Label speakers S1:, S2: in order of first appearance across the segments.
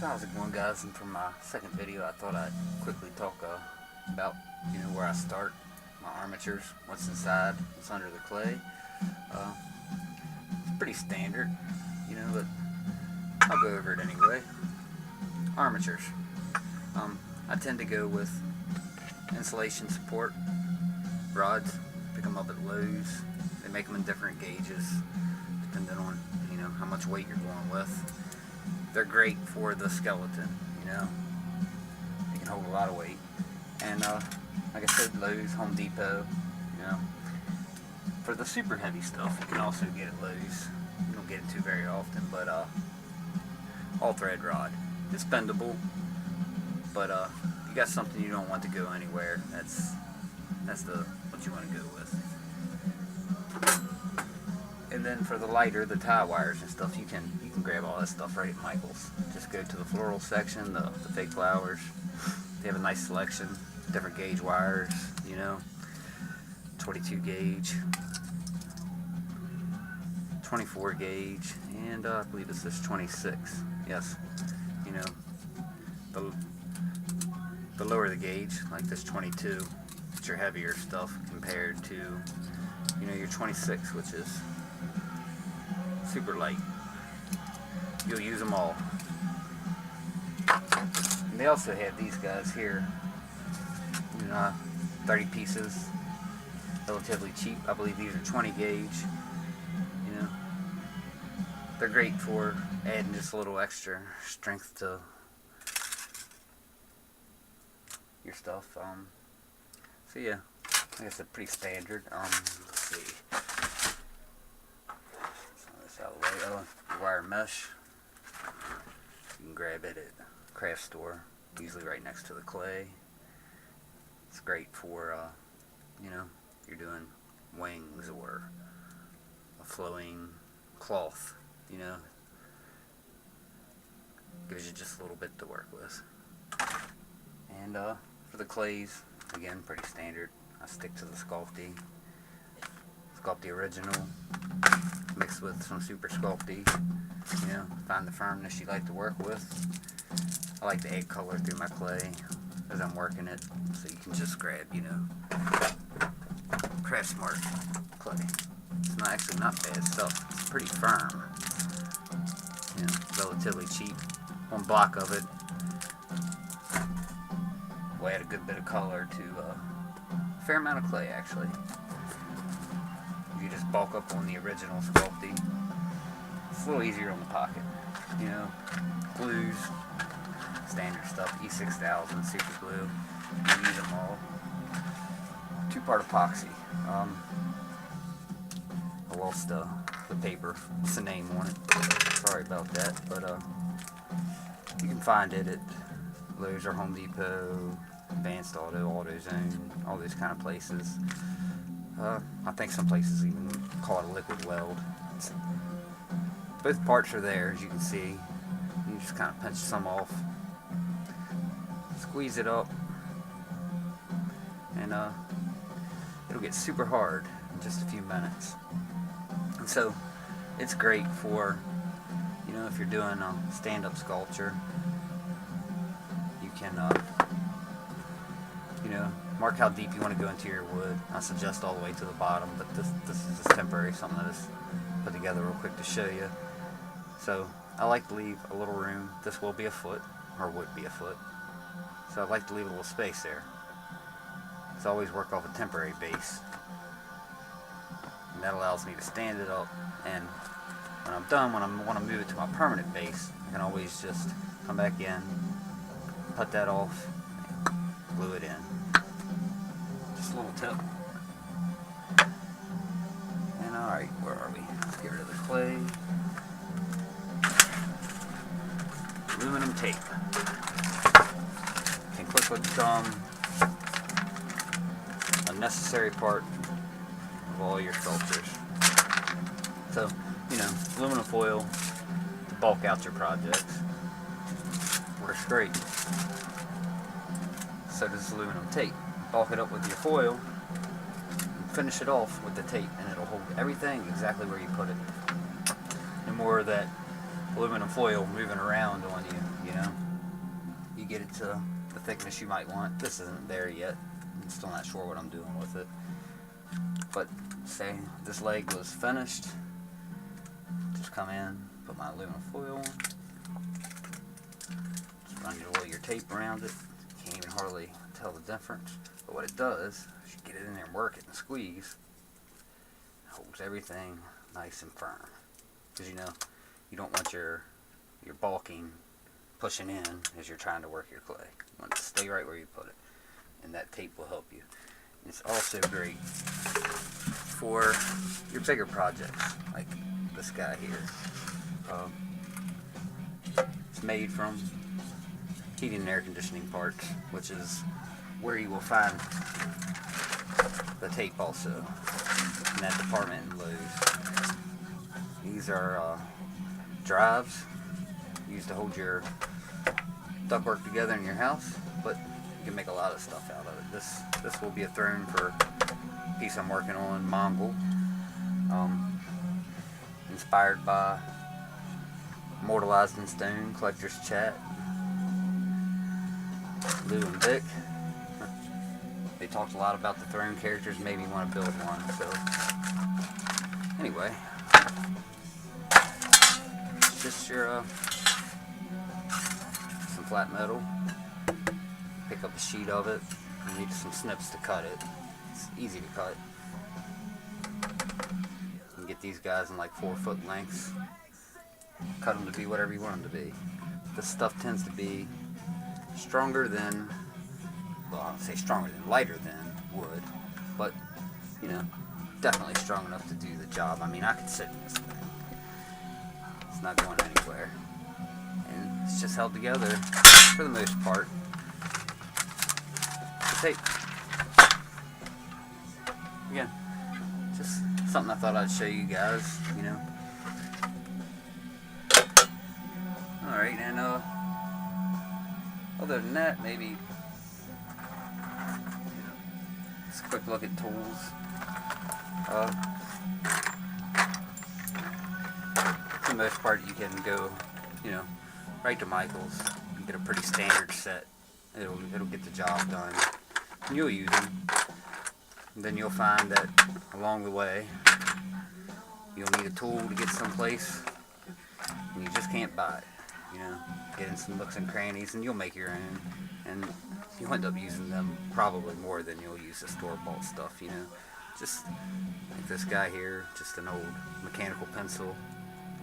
S1: So how's it going, guys? And for my second video, I thought I'd quickly talk about where I start, my armatures, what's inside, what's under the clay. It's pretty standard, but I'll go over it anyway. Armatures. I tend to go with insulation support rods. Pick them up at Lowe's. They make them in different gauges depending on how much weight you're going with. They're great for the skeleton, they can hold a lot of weight. And like I said, Lowe's, Home Depot, for the super heavy stuff you can also get at Lowe's. You don't get it too very often, but all thread rod. It's bendable, but you got something you don't want to go anywhere. That's what you want to go with. And then for the lighter, the tie wires and stuff, you can grab all that stuff right at Michael's. Just go to the floral section, the fake flowers. They have a nice selection, different gauge wires, 22 gauge, 24 gauge, and I believe it says 26. Yes, the lower the gauge, like this 22, it's your heavier stuff compared to your 26, which is super light. You'll use them all. And they also have these guys here, 30 pieces, relatively cheap. I believe these are 20 gauge. They're great for adding just a little extra strength to your stuff. So yeah, I guess it's pretty standard. Let's see. This out of the way. Wire mesh. You can grab it at a craft store, usually right next to the clay. It's great for, you're doing wings or a flowing cloth, gives you just a little bit to work with. And for the clays, again, pretty standard. I stick to the Sculpty original, mixed with some super Sculpty. Find the firmness you like to work with. I like to add color through my clay as I'm working it, so you can just grab, Craft Smart clay. It's actually not bad stuff. It's pretty firm. Relatively cheap. One block of it will add a good bit of color to a fair amount of clay, actually. If you just bulk up on the original Sculpty, it's a little easier on the pocket. Glues, standard stuff, E6000, super glue. You use them all. Two-part epoxy. I lost the paper. What's the name on it? Sorry about that, but you can find it at Lowe's or Home Depot, Advanced Auto, AutoZone, all those kind of places. I think some places even call it a liquid weld. Both parts are there, as you can see. You just kind of pinch some off, squeeze it up, and it'll get super hard in just a few minutes. And so it's great for, if you're doing a stand-up sculpture, you can, mark how deep you want to go into your wood. I suggest all the way to the bottom, but this is just temporary, something I just put together real quick to show you. So I like to leave a little room. This will be a foot, or would be a foot. So I like to leave a little space there. So I always work off a temporary base. And that allows me to stand it up, and when I'm done, when I want to move it to my permanent base, I can always just come back in, put that off, glue it in. Just a little tip. And alright, where are we? Let's get rid of the clay. Aluminum tape. Can quickly become a necessary part of all your sculptures. So, aluminum foil to bulk out your projects works great. So does aluminum tape. Bulk it up with your foil and finish it off with the tape, and it'll hold everything exactly where you put it. No more of that aluminum foil moving around on you, you know. You get it to the thickness you might want. This isn't there yet. I'm still not sure what I'm doing with it. But say this leg was finished, just come in, put my aluminum foil on, just run your tape around it. Can't even hardly tell the difference. But what it does, is you get it in there and work it and squeeze, it holds everything nice and firm. Because you know, you don't want your balking pushing in as you're trying to work your clay. You want it to stay right where you put it, and that tape will help you. And it's also great for your bigger projects, like this guy here. It's made from heating and air conditioning parts, which is where you will find the tape also in that department in Lowe's. These are drives used to hold your ductwork together in your house, but you can make a lot of stuff out of it. This will be a throne for a piece I'm working on, Mongol, inspired by Immortalized in Stone, Collector's Chat, Lou and Vic. They talked a lot about the throne characters, made me want to build one. So anyway, just your some flat metal. Pick up a sheet of it. You need some snips to cut it. It's easy to cut. You can get these guys in like 4-foot lengths. Cut them to be whatever you want them to be. This stuff tends to be stronger than, well, I don't say stronger than, lighter than wood, but you know, definitely strong enough to do the job. I mean, I could sit in this thing. It's not going anywhere. And it's just held together for the most part. Tape. Again, just something I thought I'd show you guys, you know. Alright, and other than that, maybe just a quick look at tools. For the most part, you can go, you know, right to Michael's and get a pretty standard set. It'll get the job done. And you'll use them. And then you'll find that along the way, you'll need a tool to get someplace, and you just can't buy it. You know, get in some nooks and crannies, and you'll make your own. And you'll end up using them probably more than you'll use the store-bought stuff. You know, just like this guy here, just an old mechanical pencil,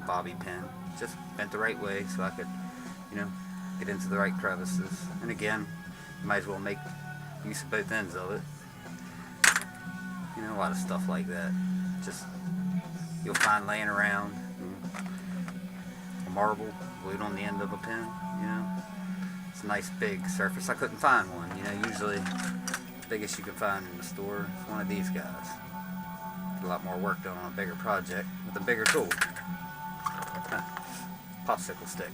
S1: bobby pin, just bent the right way so I could, you know, get into the right crevices. And again, you might as well make use of both ends of it. You know, a lot of stuff like that. Just you'll find laying around. A marble glued on the end of a pin. You know, it's a nice big surface. I couldn't find one. You know, usually the biggest you can find in the store is one of these guys. Get a lot more work done on a bigger project with a bigger tool. Popsicle stick.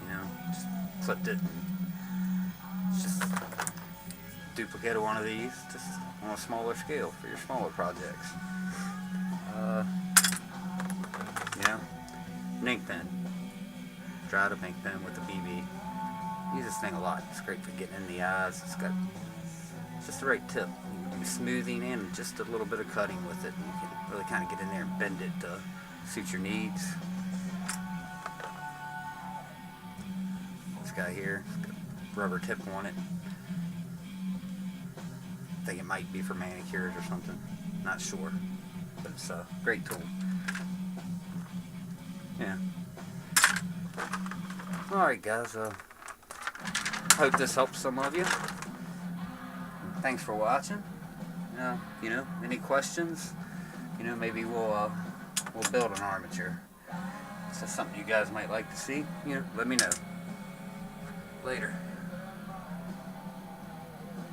S1: You know, just clipped it. It's just duplicate of one of these, just on a smaller scale for your smaller projects. You know, an ink pen. Dried up ink pen with a BB. Use this thing a lot. It's great for getting in the eyes. It's got just the right tip. You can do smoothing and just a little bit of cutting with it. And you can really kind of get in there and bend it to suit your needs. This guy here, it's got a rubber tip on it. I think it might be for manicures or something. Not sure. But it's a great tool. Yeah. Alright guys, hope this helps some of you. Thanks for watching. You know, any questions? You know, maybe we'll build an armature. If that's something you guys might like to see, you know, let me know. Later.